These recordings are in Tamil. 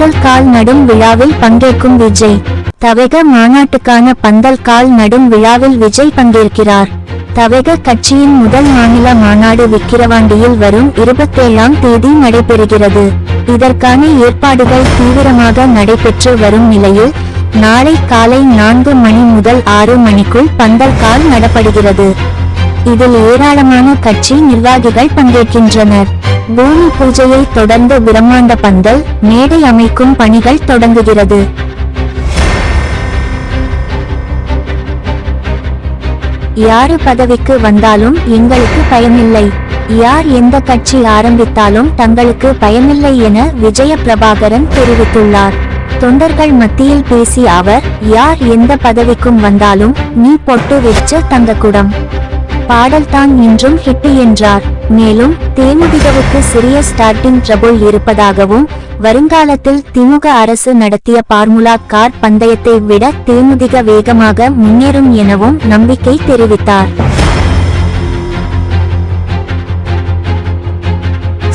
பந்தல் கால் நடும் விழாவில் பங்கேற்கும் விஜய். தவேக மாநாட்டுக்கான பந்தல் கால் நடும் விழாவில் விஜய் பங்கேற்கிறார். தவேக கட்சியின் முதல் மாநில மாநாடு விக்கிரவாண்டியில் வரும் 27ஆம் தேதி நடைபெறுகிறது. இதற்கான ஏற்பாடுகள் தீவிரமாக நடைபெற்று வரும் நிலையில் நாளை காலை 4 மணி முதல் 6 மணிக்குள் பந்தல் கால் நடப்படுகிறது. இதில் ஏராளமான கட்சி நிர்வாகிகள் பங்கேற்கின்றனர். பூமி பூஜையை தொடர்ந்து பிரம்மாண்ட பந்தல் மேடை அமைக்கும் பணிகள் தொடங்குகிறது. யாரு பதவிக்கு வந்தாலும் எங்களுக்கு பயமில்லை, யார் எந்த கட்சி ஆரம்பித்தாலும் தங்களுக்கு பயமில்லை என விஜய பிரபாகரன் தெரிவித்துள்ளார். தொண்டர்கள் மத்தியில் பேசிய அவர், யார் எந்த பதவிக்கும் வந்தாலும் நீ பொட்டு வச்ச தங்கக்குடம் பாடல் தான் இன்றும் ஹிட் என்றார். மேலும் தேமுதிகவுக்கு சிறிய ஸ்டார்டிங் ட்ரபுள் இருப்பதாகவும் வருங்காலத்தில் திமுக அரசு நடத்திய பார்முலா கார் பந்தயத்தை விட தேமுதிக வேகமாக முன்னேறும் எனவும் நம்பிக்கை தெரிவித்தார்.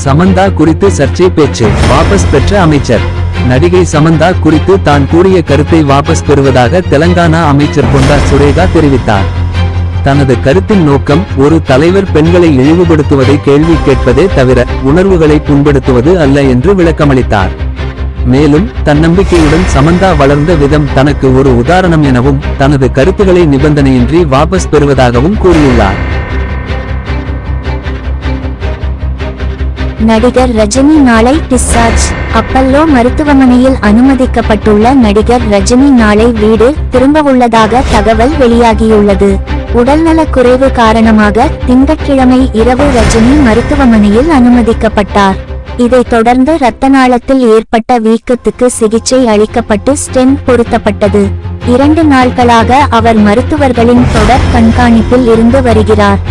சமந்தா குறித்து சர்ச்சை பேச்சு வாபஸ் பெற்ற அமைச்சர். நடிகை சமந்தா குறித்து தான் கூறிய கருத்தை வாபஸ் பெறுவதாக தெலங்கானா அமைச்சர் கொண்டா சுரேகா தெரிவித்தார். தனது கருத்தின் நோக்கம் ஒரு தலைவர் பெண்களை இழிவுபடுத்துவதை கேள்வி கேட்பதே தவிர உணர்வுகளை புண்படுத்துவது அல்ல என்று விளக்கமளித்தார். மேலும் தன்னம்பிக்கையுடன் சமந்தா வளர்ந்த விதம் தனக்கு ஒரு உதாரணம் எனவும் தனது கருத்துக்களை நிபந்தனையின்றி வாபஸ் பெறுவதாகவும் கூறியுள்ளார். நடிகர் ரஜினி நாளை டிஸ்சார்ஜ். அப்பல்லோ மருத்துவமனையில் அனுமதிக்கப்பட்டுள்ள நடிகர் ரஜினி நாளை வீடு திரும்பவுள்ளதாக தகவல் வெளியாகியுள்ளது. உடல்நலக் குறைவு காரணமாக திங்கட்கிழமை இரவு ரஜினி மருத்துவமனையில் அனுமதிக்கப்பட்டார். இதைத் தொடர்ந்து இரத்த நாளத்தில் ஏற்பட்ட வீக்கத்துக்கு சிகிச்சை அளிக்கப்பட்டு ஸ்டென்ட் பொருத்தப்பட்டது. 2 நாட்களாக அவர் மருத்துவர்களின் தொடர் கண்காணிப்பில் இருந்து வருகிறார்.